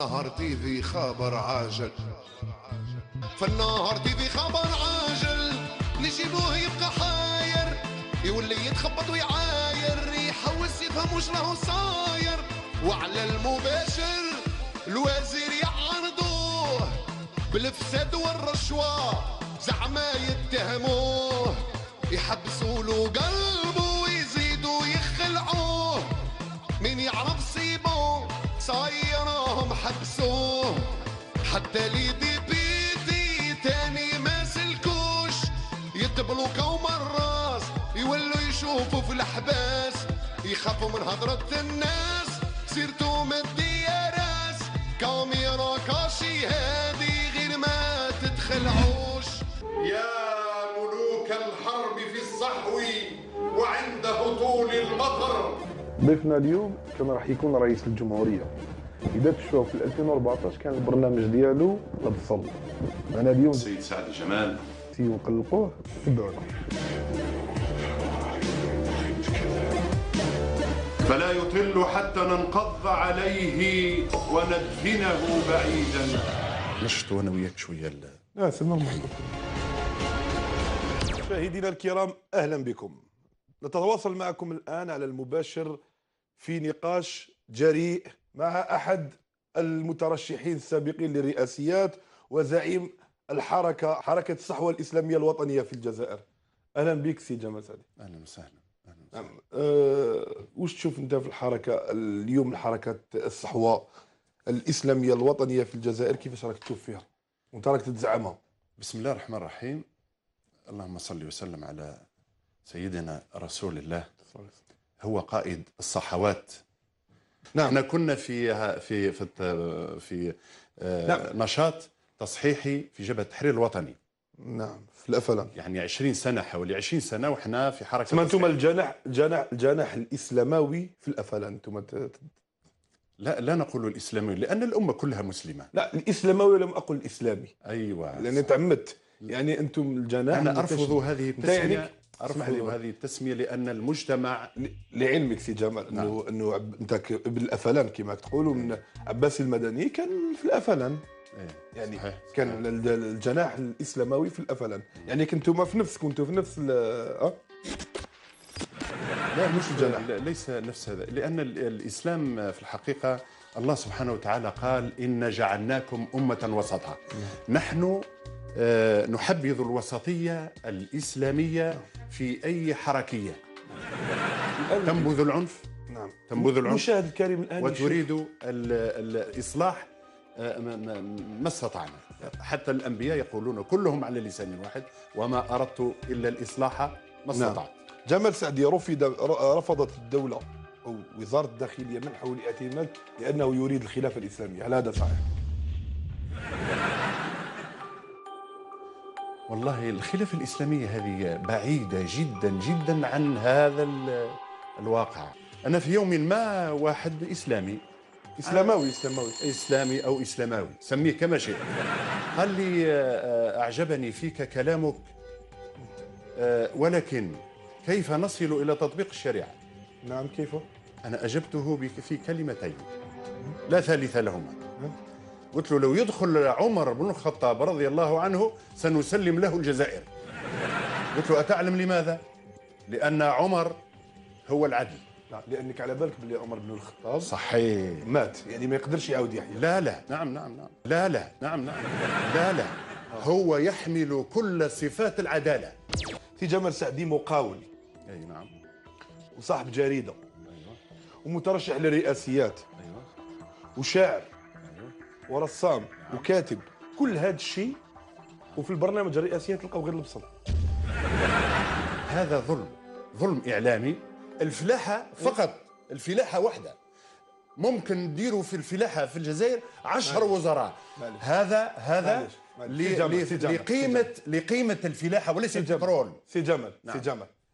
نهار تيفي خبر عاجل، فالنهار تيفي خبر عاجل نجيبوه يبقى حاير، يولي يتخبط ويعاير، يحوس يفهم وش راهو صاير، وعلى المباشر الوزير يعرضوه بالفساد والرشوة، زعما يتهموه، يحبسوا له قلبه ويزيدوا يخلعوه، مين يعرف صيبه صايرهم حبسوه، حتى لي دي بيتي تاني ما سلكوش، يتبلوا كوم الراس يولوا يشوفوا في الحباس، يخافوا من هضرة الناس سيرتو من الدياراس، كاميرا كاشي هادي غير ما تتخلعوش. يا ملوك الحرب في الصحو وعند هطول المطر. ضيفنا اليوم كان راح يكون رئيس الجمهورية. إذا تشوف في 2014 كان البرنامج ديالو لبصل. أنا اليوم السيد سعد جمال ونقلقوه تبعونا. فلا يطل حتى ننقض عليه وندفنه بعيدا. نشطوا أنا وياك شوية مشاهدينا الكرام، أهلا بكم. نتواصل معكم الآن على المباشر في نقاش جريء مع أحد المترشحين السابقين للرئاسيات وزعيم حركة الصحوة الإسلامية الوطنية في الجزائر. أهلا بك سي جمال سعدي. أهلا وسهلا. نعم. وش تشوف أنت في الحركة اليوم، الحركة الصحوة الإسلامية الوطنية في الجزائر، كيفاش راك تشوف فيها وأنت راك تدعمها؟ بسم الله الرحمن الرحيم. اللهم صل وسلم على سيدنا رسول الله، هو قائد الصحوات. نعم. احنا كنا في نعم. نشاط تصحيحي في جبهة التحرير الوطني. نعم، في الأفلام. يعني 20 سنة، حوالي 20 سنة وإحنا في حركة. أنتم الجناح الإسلاموي في الأفلام. أنتم لا نقول الإسلامي لأن الأمة كلها مسلمة. لا، الإسلاموي، لم أقل الإسلامي. أيوة، لأني تعمدت. يعني أنتم الجناح. أنا أرفض هذه التسمية. يعني أرفض هذه التسمية لأن المجتمع. لعلمك سي جمال أنه أنت بالأفلان كما تقولوا من عباس المدني كان في الأفلان. يعني صحيح. كان الجناح الإسلاموي في الأفلان. يعني كنتم في نفس لا، مش الجناح، ليس نفس هذا، لأن الإسلام في الحقيقة الله سبحانه وتعالى قال إن جعلناكم أمة وسطا. نحن نحبذ الوسطية الإسلامية في أي حركية تنبذ العنف. نعم، تنبذ العنف. المشاهد الكريم الآن وتريد الإصلاح ما استطعنا. حتى الأنبياء يقولون كلهم على لسان واحد، وما أردت إلا الإصلاح ما استطعت. نعم. جمال سعدي رفضت الدولة أو وزارة الداخلية منحه الاعتماد لأنه يريد الخلافة الإسلامية، هل هذا صحيح؟ والله الخلافة الإسلامية هذه بعيدة جدا جدا عن هذا الواقع. أنا في يوم ما واحد إسلامي أو إسلاماوي، سميه كما شئت، قال لي أعجبني فيك كلامك، ولكن كيف نصل إلى تطبيق الشريعة؟ نعم، كيف؟ أنا أجبته في كلمتين لا ثالث لهما. قلت له لو يدخل عمر بن الخطاب رضي الله عنه سنسلم له الجزائر. قلت له أتعلم لماذا؟ لأن عمر هو العدل. لا، لأنك على بالك بلي عمر بن الخطاب صحيح مات، يعني ما يقدرش يعاود يحيى. لا نعم. لا هو يحمل كل صفات العدالة. سي جمال سعدي مقاول. أي نعم. وصاحب جريدة. أيوة. ومترشح للرئاسيات. أيوة. وشاعر. أيوة. ورسام. وكاتب. كل هذا الشيء وفي البرنامج الرئاسيات تلقاو غير البصل. هذا ظلم إعلامي. الفلاحة فقط، الفلاحة وحدة ممكن نديروا في الفلاحة في الجزائر 10 وزراء. هذا لقيمة الفلاحة وليس البترول. سي جمال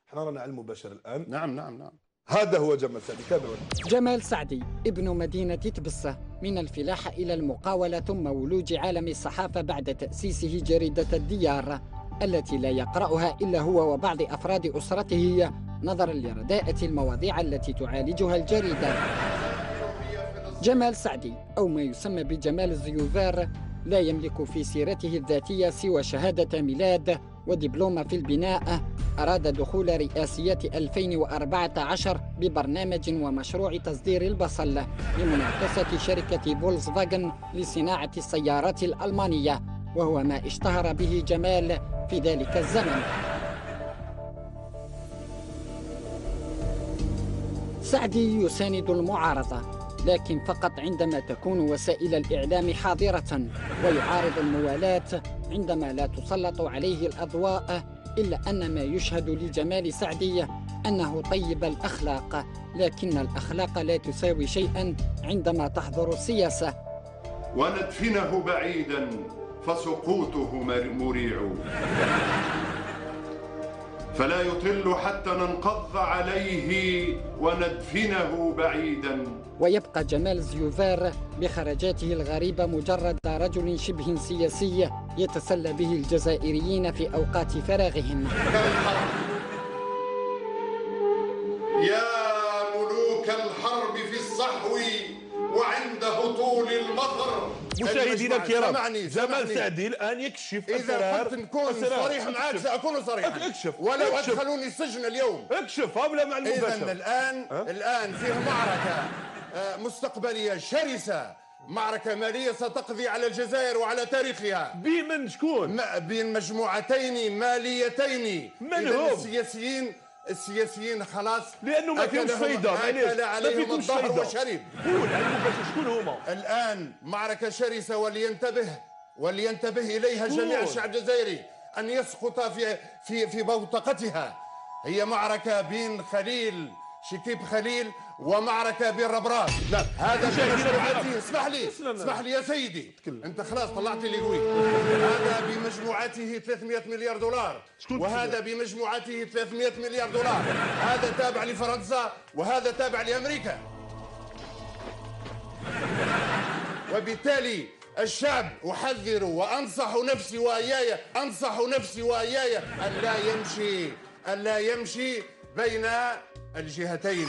احنا رانا على المباشر الآن. نعم. هذا هو جمال سعدي، تابعونا. جمال سعدي ابن مدينة تبسة، من الفلاحة إلى المقاولة ثم ولوج عالم الصحافة بعد تأسيسه جريدة الديار التي لا يقرأها إلا هو وبعض أفراد أسرته نظرا لرداءة المواضيع التي تعالجها الجريدة. جمال سعدي أو ما يسمى بجمال الزيوفار لا يملك في سيرته الذاتية سوى شهادة ميلاد ودبلوم في البناء. أراد دخول رئاسية 2014 ببرنامج ومشروع تصدير البصل لمنافسة شركة فولكس فاغن لصناعة السيارات الألمانية، وهو ما اشتهر به جمال في ذلك الزمن. سعدي يساند المعارضة، لكن فقط عندما تكون وسائل الإعلام حاضرة، ويعارض الموالاة عندما لا تسلط عليه الأضواء. إلا أن ما يشهد لجمال سعدي أنه طيب الأخلاق، لكن الأخلاق لا تساوي شيئا عندما تحضر السياسة. وندفنه بعيدا فسقوطه مريع، فلا يطل حتى ننقض عليه وندفنه بعيدا. ويبقى جمال زيوفار بخرجاته الغريبة مجرد رجل شبه سياسي يتسلى به الجزائريين في أوقات فراغهم. يا ملوك الحرب في الصحو وعند هطول المطر. مشاهدينا الكرام، سمعني. جمال سعدي الآن يكشف إذا كنت نكون صريح معك سأكون صريحا. اكشف ولو أدخلوني السجن اليوم. اكشف قبل مع المباشر. إذا الآن فيه معركة مستقبلية شرسة، معركة مالية ستقضي على الجزائر وعلى تاريخها. بمن شكون؟ بين مجموعتين ماليتين. من هم؟ السياسيين خلاص، لأنه ما فيهمش فايدة. أكل عليهم الظهر وشرب. قول على المباشر شكون هما؟ الآن معركة شرسة ولينتبه إليها جميع الشعب الجزائري أن يسقط في بوتقتها. هي معركة بين شكيب خليل ومعركة بين ربراس. لا، هذا بمجموعاته. اسمح لي يا سيدي، انت خلاص طلعت لي قوي. هذا بمجموعاته 300 مليار دولار، وهذا بمجموعته 300 مليار دولار. هذا تابع لفرنسا وهذا تابع لأمريكا، وبالتالي الشعب أحذر وأنصح نفسي وإياي أن لا يمشي بين الجهتين.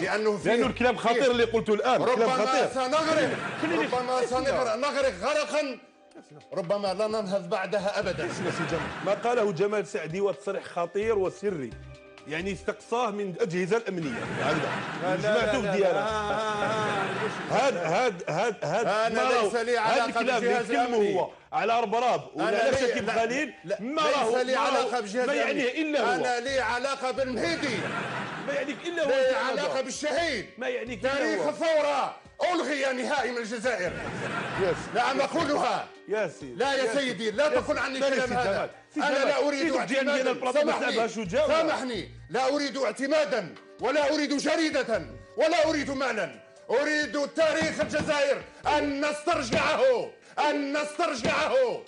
لأنه الكلام خطير اللي قلته الآن. ربما سنغرق غرقا ربما لا ننهض بعدها أبدا. ما قاله جمال سعدي وتصريح خطير وسري، يعني استقصاه من الأجهزة الأمنية. جماعته في ديالها. أنا ليس لي علاقة بالجهاز الأمني. هو على ربراب ولا شكيب خليل، ما ليس لي علاقة بالجهاز الأمني. ما يعنيه إلا هو. أنا لي علاقة بالمهيدي، ما يعنيك إلا هو. لي علاقة بالشهيد. ما يعنيك إلا هو. تاريخ الثورة ألغي نهائي من الجزائر. نعم أقولها. يا سيدي، لا يا سيدي، لا تقل عني كلام هذا. أنا لا أريد اعتمادا. سامحني، لا أريد اعتمادا ولا أريد جريدة ولا أريد مالا. أريد تاريخ الجزائر أن نسترجعه. إن تسترجعوا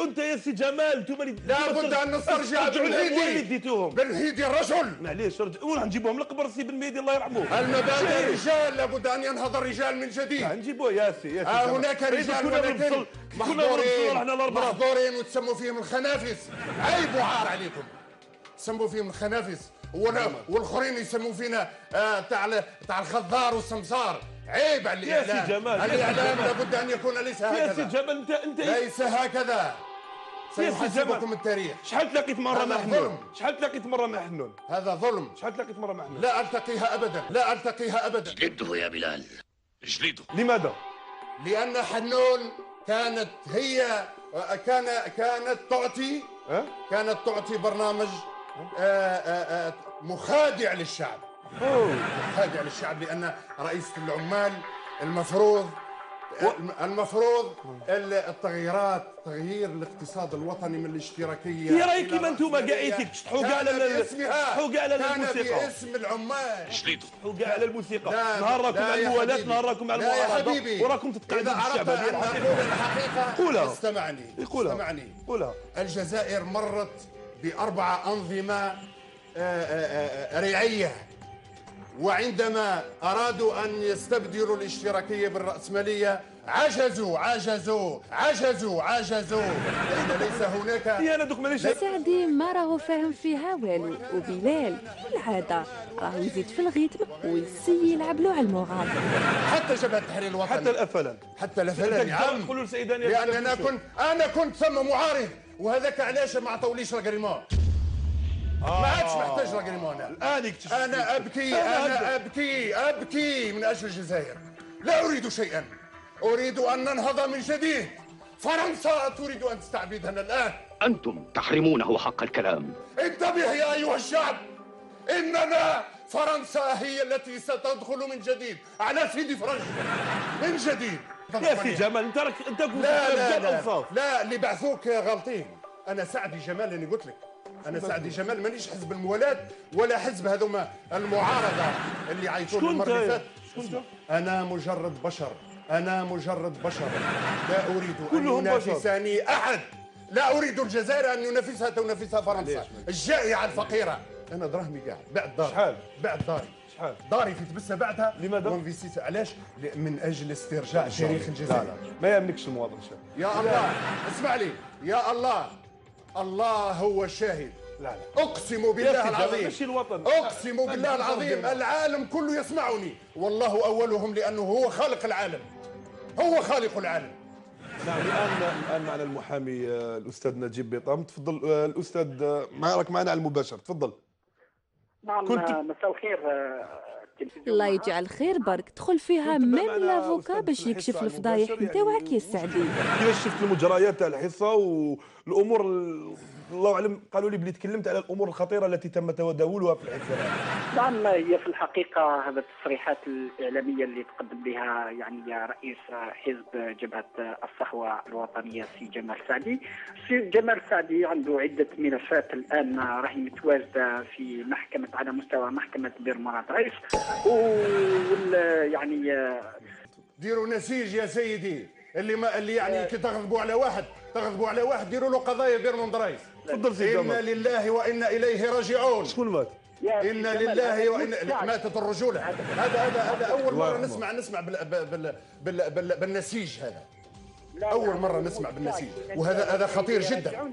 أنت يا سي جمال. انتم لا بد أن نسترجع بالمهيدي الرجل. معليش نجيبوهم لقبر السي بن مهدي الله يرحمه. المبادئ الرجال، لابد أن ينهض الرجال من جديد. نجيبوه يا سي هناك رجال ولكن محظورين وتسموا فيهم الخنافس. عيب وعار عليكم تسموا فيهم الخنافس، والاخرين يسموا فينا تاع الخضار والسمسار. عيب على الإعلام. يا سي جمال، الإعلام لابد أن يكون ليس هكذا. يا سي جمال انت ليس هكذا. سيحاسبكم التاريخ. شحال تلاقيت مرة مع حنون؟ هذا ظلم. شحال تلاقيت مرة مع حنون؟ لا ألتقيها أبدا. جلده يا بلال، جلده. لماذا؟ لأن حنون كانت تعطي برنامج مخادع للشعب. لأن رئيسة العمال المفروض تغيير الاقتصاد الوطني من الاشتراكية. يا راهي كيما انتم قاعدين تشطحوا كاع على الموسيقى. كان باسم العمال. تشطحوا كاع على الموسيقى. نهار راكم على الموالاة، نهار راكم على المعارضة، وراكم تتقاعدوا بالشعب. إذا أردت أن أقول الحقيقة استمعني. قولها. الجزائر مرت ب4 أنظمة ريعية، وعندما أرادوا أن يستبدلوا الاشتراكية بالرأسمالية عجزوا لأن ليس هناك. انا دوك مانيش سعدي ما راهو فاهم فيها والو، وبلال بالعاده راهو يزيد في الغيتم ويسي يلعب له على المغامره. حتى جبهة التحرير الوطني، حتى الافلان، حتى الافلان يا عم. قولوا لسيداني لأن أنا كنت ثم معارض، وهذاك علاش ما عطاوليش لاغريمون. ما عادش محتاج لاغريمون. الان اكتشف. أنا أبكي من أجل الجزائر. لا أريد شيئا، أريد أن ننهض من جديد. فرنسا تريد أن تستعبدنا الآن. أنتم تحرمونه حق الكلام. انتبه يا أيها الشعب، إننا فرنسا هي التي ستدخل من جديد على سيدي فرنسا من جديد. يا سي جمال انت لا اللي بعثوك غالطين. أنا سعدي جمال اللي قلت لك، أنا سعدي جمال مانيش حزب الموالاة ولا حزب هذوما المعارضة اللي عيطوا المرة اللي فاتت. أنا مجرد بشر، لا أريد أن ينافسني أحد. لا أريد الجزائر أن تنافسها فرنسا الجائعة الفقيرة. أنا دراهمي قاعد بعد داري. شحال؟ بعد داري. شحال؟ داري في تبسة بعدها. لماذا؟ وانفيستيت. علاش؟ من أجل استرجاع تاريخ الجزائر. لا ما يملكش المواطن شاهد. يا الله اسمع لي، يا الله، الله هو الشاهد. لا أقسم بالله العظيم، ماشي الوطن، أقسم بالله العظيم العالم كله يسمعني، والله أولهم، لأنه هو خالق العالم، هو خالق العالم. نعم. الان معنا المحامي الاستاذ نجيب بيطام. تفضل الاستاذ، راك معنا على المباشر، تفضل. نعم مساء الخير. الله يجعل خير برك، دخل فيها من لافوكا باش يكشف الفضايح نتاعك يا سعدي. كيفاش شفت المجريات تاع الحصه والامور الله اعلم؟ قالوا لي بلي تكلمت على الامور الخطيره التي تم تداولها في الحصه. نعم هي في الحقيقه هذا التصريحات الاعلاميه اللي تقدم بها يعني رئيس حزب جبهه الصحوه الوطنيه سي جمال سعدي. سي جمال سعدي عنده عده ملفات الان راهي متواجده في محكمه، على مستوى محكمه بير مراد رئيس، يعني ديروا نسيج يا سيدي، اللي يعني كي تغضبوا على واحد ديروا له قضايا بير مندرايس. تفضل سي جمال. إنا لله وإنا إليه راجعون. شكون مات؟ إنا لله وإنا ماتت الرجولة. هذا أول مرة نسمع بالنسيج هذا. أول مرة نسمع بالنسيج، وهذا خطير جدا.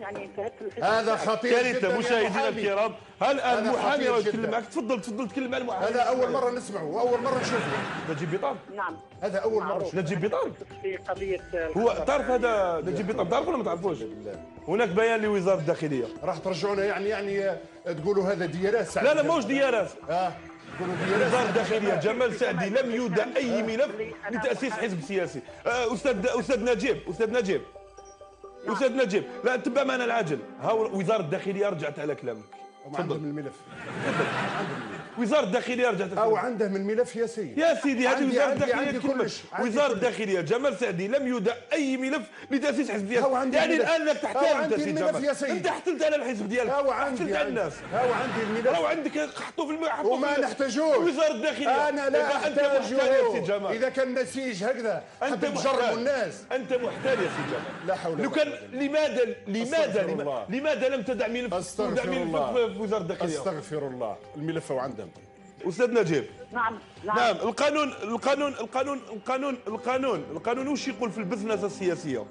هذا خطير جدا. مشاهدينا الكرام، هل المحامي يتكلم معك؟ تفضل تكلم مع المحامي. هذا أول مرة نسمعه وأول مرة نشوفه. نجيب بيطام؟ نعم هذا أول مرة. نجيب بيطام في قضيه هو تعرف هذا نجيب بيطام، تعرف ولا ما تعرفوش؟ هناك بيان لوزارة الداخلية. راح ترجعونا يعني تقولوا هذا ديارات. لا ماهوش ديارات. وزارة الداخلية جمال سعدي لم يودع أي ملف لتأسيس حزب سياسي. أستاذ نجيب لا تبع معنا العاجل. ها وزارة الداخلية رجعت على كلامك. عندهم الملف. وزارة الداخلية رجعت أو عنده من ملف يا سيدي. يا سيدي هذه وزارة الداخلية. وزارة الداخلية جمال سعدي لم يودع أي ملف لتأسيس حزب سياسي. يعني الآن لك تحتال أنت سي جمال. أنت حتلت على الحزب ديالك. حتلت على الناس. هاو عندي الملف. راهو عندك حطوه في الملف. وما نحتاجوش. وزارة الداخلية. أنا لا أحتاجه. إذا كان نسيج هكذا أنت تجربوا الناس. أنت محتال يا سي جمال. لا حول ولا لو كان لماذا لم تدع ملف في وزارة الداخلية؟ استغفر الله. الملف هو عندهم. أستاذ نجيب. نعم القانون وش يقول في البزنس السياسية؟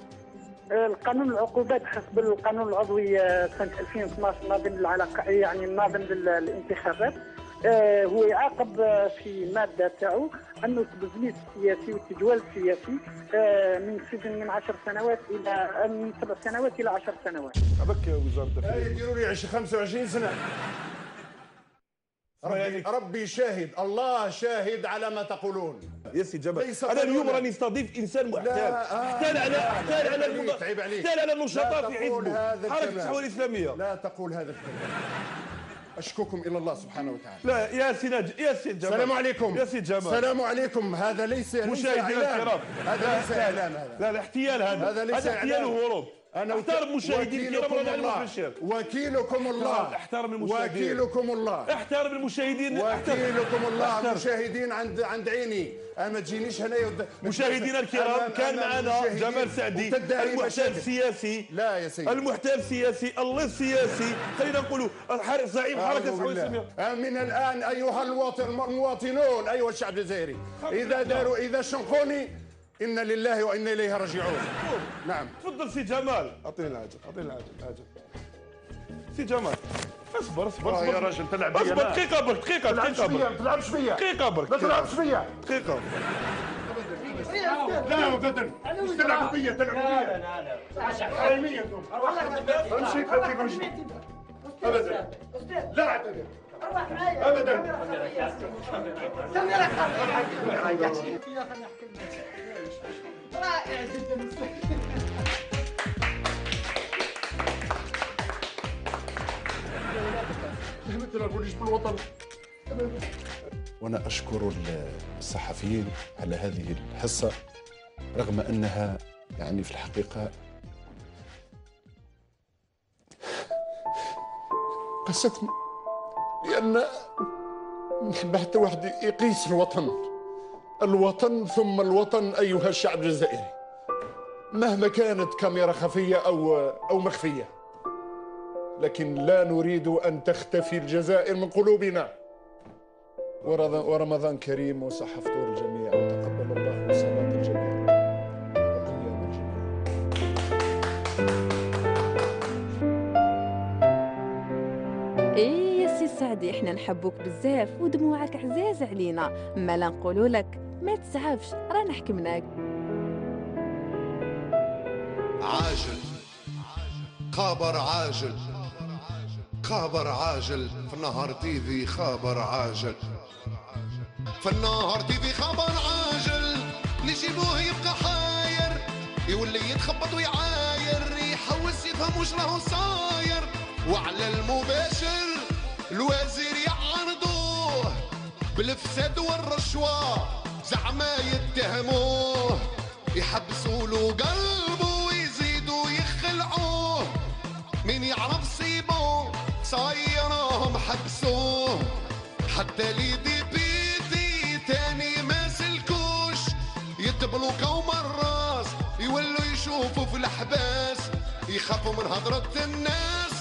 القانون العقوبات حسب القانون العضوي سنة 2012 ناظم للعلاقة، يعني ناظم للانتخابات، هو يعاقب في مادة تاعو أنه التبزنيس السياسي والتجوال السياسي من سجن من 10 سنوات إلى من 7 سنوات إلى 10 سنوات. عبك وزارة الداخلية. يديروا لي 25 سنة. ربي شاهد، الله شاهد على ما تقولون. يا سي جمال انا اليوم راني استضيف انسان محتال، احتال على النشطاء في حزبه حركه التحول الاسلاميه. لا تقول هذا الكلام. اشكوكم الى الله سبحانه وتعالى. لا يا سي جمال. السلام عليكم يا سي جمال. السلام عليكم. هذا ليس مشاهدينا الكرام، هذا ليس اعلام. لا الاحتيال هذا احتيال وهروب. أنا احترم مشاهدين الكرام. وكيلكم الله. احترم المشاهدين. وكيلكم الله. احترم المشاهدين. وكيلكم الله. مشاهدين عند عيني. ما تجينيش هنايا. مشاهدينا الكرام كان معنا جمال سعدي المحتال السياسي. لا يا سيدي. المحتال السياسي، اللص السياسي، خلينا نقولوا زعيم حركة التحول الإسلامية. من الآن أيها المواطنون، أيها الشعب الجزائري، إذا شنقوني إنا لله وإنا إليه راجعون. نعم. تفضل سي جمال، اعطيني العجل، سي جمال. اصبر يا راجل تلعب بيا. اصبر دقيقة برك، دقيقة ما تلعبش بيا. دقيقة برك. ما تلعبش بيا. دقيقة. لا أبدا. مش تلعبوا بيا. حرامية أنتم. امشي خليك امشي. أبدا. لا أعتذر. أبدا. رائع جدا. ما تلعبونيش بالوطن. وأنا أشكر الصحفيين على هذه الحصة رغم أنها يعني في الحقيقة قستني، لأن نحب حتى واحد يقيس الوطن ثم الوطن أيها الشعب الجزائري، مهما كانت كاميرا خفية أو مخفية، لكن لا نريد أن تختفي الجزائر من قلوبنا. ورمضان كريم وصحة فطور الجميع، وتقبل الله صلاة الجميع وقيام الجميع. ايه يا سي سعدي، احنا نحبوك بزاف ودموعك عزاز علينا، ما لا نقولوا لك ما تسعفش، رانا حكمناك. عاجل خبر عاجل، خبر عاجل في النهار تيفي، خبر عاجل في النهار تيفي، خبر عاجل اللي يجيبوه يبقى حاير، يولي يتخبط ويعاير، يحوس يفهم وش راهو صاير، وعلى المباشر الوزير يعرضوه بالفساد والرشوة، زعما يتهموه، يحبسوا له قلبه ويزيدوا يخلعوه، مين يعرف صيبه صايرهم حبسوه، حتى لي دي بيتي تاني ما سلكوش، يتبلوكوا الراس يولوا يشوفوا في الحباس، يخافوا من هضرة الناس